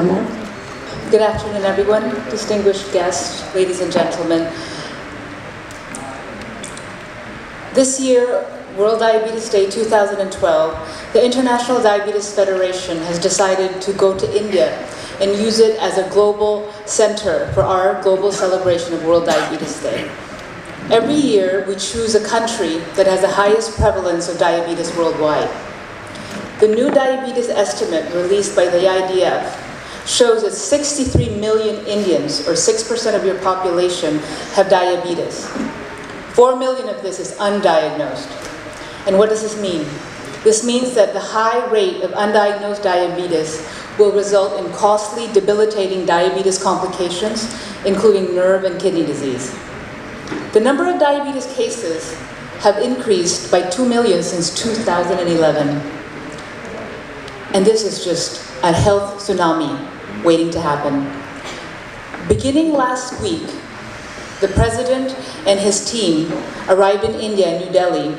Isabella. Good afternoon, everyone, distinguished guests, ladies and gentlemen. This year, World Diabetes Day 2012, the International Diabetes Federation has decided to go to India and use it as a global center for our global celebration of World Diabetes Day. Every year, we choose a country that has the highest prevalence of diabetes worldwide. The new diabetes estimate released by the IDF shows that 63 million Indians, or 6% of your population, have diabetes. 4 million of this is undiagnosed. And what does this mean? This means that the high rate of undiagnosed diabetes will result in costly, debilitating diabetes complications, including nerve and kidney disease. The number of diabetes cases have increased by 2 million since 2011. And this is just a health tsunami waiting to happen. Beginning last week, the President and his team arrived in India, New Delhi,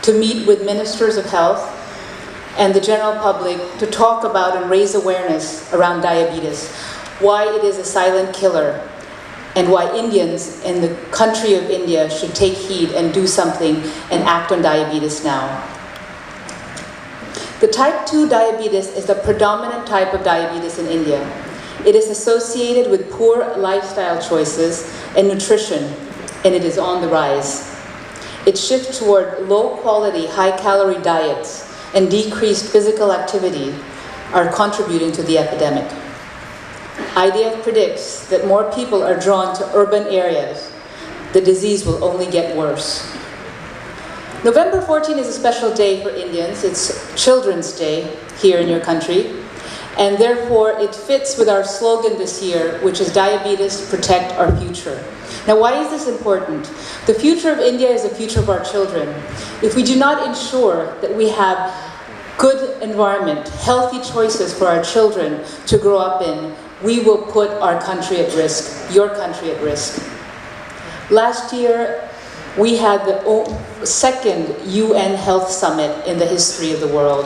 to meet with ministers of health and the general public to talk about and raise awareness around diabetes, why it is a silent killer, and why Indians in the country of India should take heed and do something and act on diabetes now. The type 2 diabetes is the predominant type of diabetes in India. It is associated with poor lifestyle choices and nutrition, and it is on the rise. Its shift toward low-quality, high-calorie diets and decreased physical activity are contributing to the epidemic. IDF predicts that more people are drawn to urban areas. The disease will only get worse. November 14 is a special day for Indians. It's Children's Day here in your country. And therefore, it fits with our slogan this year, which is Diabetes, Protect Our Future. Now, why is this important? The future of India is the future of our children. If we do not ensure that we have good environment, healthy choices for our children to grow up in, we will put our country at risk, your country at risk. Last year, we had the second UN Health Summit in the history of the world.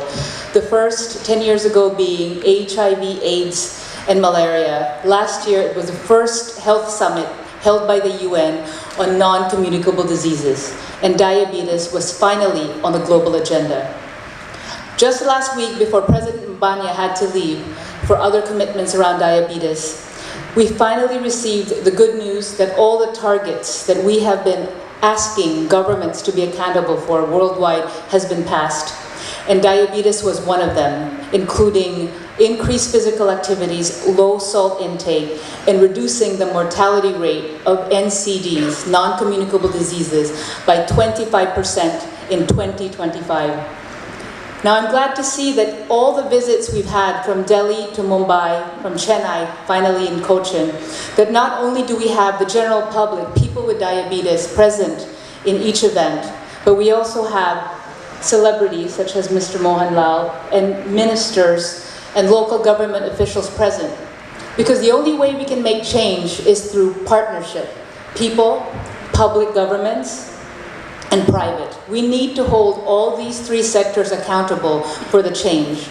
The first, 10 years ago, being HIV, AIDS, and malaria. Last year, it was the first health summit held by the UN on non-communicable diseases, and diabetes was finally on the global agenda. Just last week, before President Mbanya had to leave for other commitments around diabetes, we finally received the good news that all the targets that we have been asking governments to be accountable for worldwide has been passed. And diabetes was one of them, including increased physical activities, low salt intake, and reducing the mortality rate of NCDs, non-communicable diseases, by 25% in 2025. Now, I'm glad to see that all the visits we've had from Delhi to Mumbai, from Chennai, finally in Cochin, that not only do we have the general public, people with diabetes present in each event, but we also have celebrities such as Mr. Mohan Lal and ministers and local government officials present. Because the only way we can make change is through partnership. People, public governments, and private. We need to hold all these three sectors accountable for the change.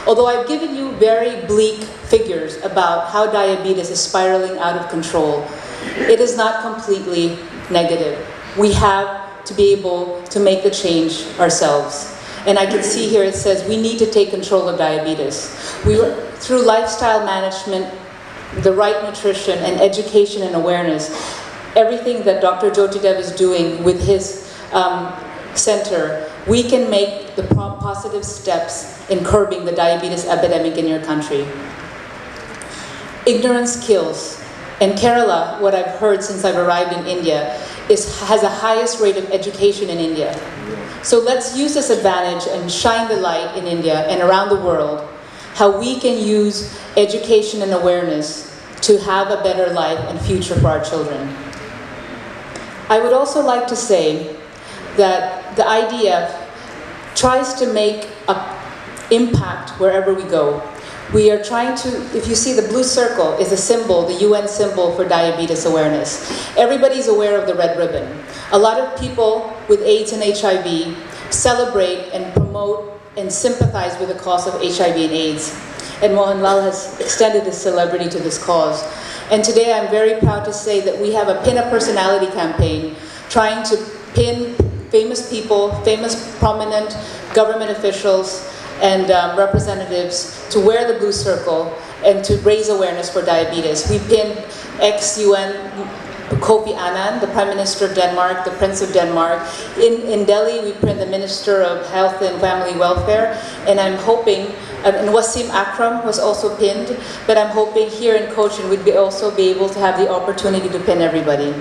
Although I've given you very bleak figures about how diabetes is spiraling out of control, it is not completely negative. We have to be able to make the change ourselves. And I can see here it says we need to take control of diabetes. Through lifestyle management, the right nutrition, and education and awareness, everything that Dr. Jyotidev is doing with his center, we can make the positive steps in curbing the diabetes epidemic in your country. Ignorance kills. In Kerala, what I've heard since I've arrived in India has the highest rate of education in India. So let's use this advantage and shine the light in India and around the world, how we can use education and awareness to have a better life and future for our children. I would also like to say that the IDF tries to make an impact wherever we go. We are trying to, if you see the blue circle is a symbol, the UN symbol for diabetes awareness. Everybody's aware of the red ribbon. A lot of people with AIDS and HIV celebrate and promote and sympathize with the cause of HIV and AIDS. and Mohanlal has extended his celebrity to this cause. And today I'm very proud to say that we have a Pin a Personality campaign trying to pin famous people, famous prominent government officials and representatives to wear the blue circle and to raise awareness for diabetes. We pinned ex-UN Kofi Annan, the Prime Minister of Denmark, the Prince of Denmark. In Delhi, we pinned the Minister of Health and Family Welfare, and I'm hoping, and Wasim Akram was also pinned, but I'm hoping here in Cochin we'd also be able to have the opportunity to pin everybody.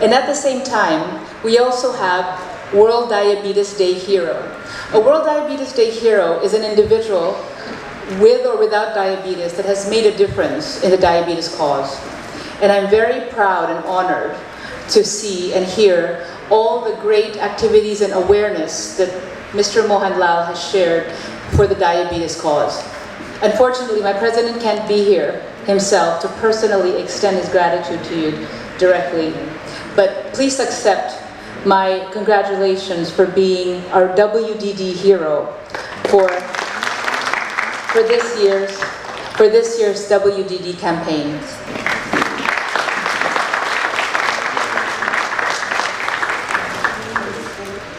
And at the same time, we also have World Diabetes Day Hero. A World Diabetes Day Hero is an individual with or without diabetes that has made a difference in the diabetes cause. And I'm very proud and honored to see and hear all the great activities and awareness that Mr. Mohanlal has shared for the diabetes cause. Unfortunately, my president can't be here himself to personally extend his gratitude to you directly. But please accept my congratulations for being our WDD hero for this year's WDD campaign.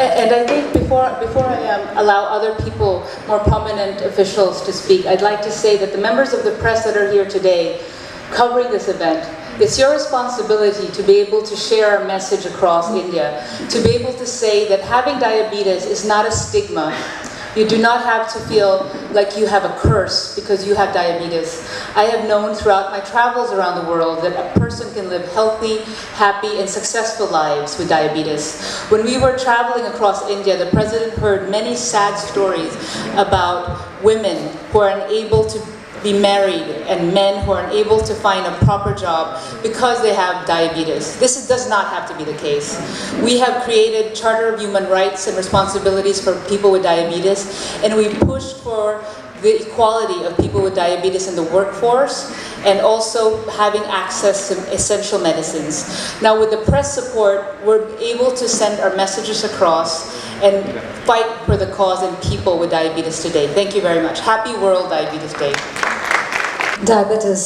And I think before I allow other people, more prominent officials to speak, I'd like to say that the members of the press that are here today covering this event, it's your responsibility to be able to share our message across India, to be able to say that having diabetes is not a stigma. You do not have to feel like you have a curse because you have diabetes. I have known throughout my travels around the world that a person can live healthy, happy, and successful lives with diabetes. When we were traveling across India, the president heard many sad stories about women who are unable to be married and men who are unable to find a proper job because they have diabetes. This does not have to be the case. We have created Charter of Human Rights and Responsibilities for people with diabetes, and we pushed for the equality of people with diabetes in the workforce and also having access to essential medicines. Now with the press support, we're able to send our messages across and fight for the cause and people with diabetes today. Thank you very much. Happy World Diabetes Day. Diabetes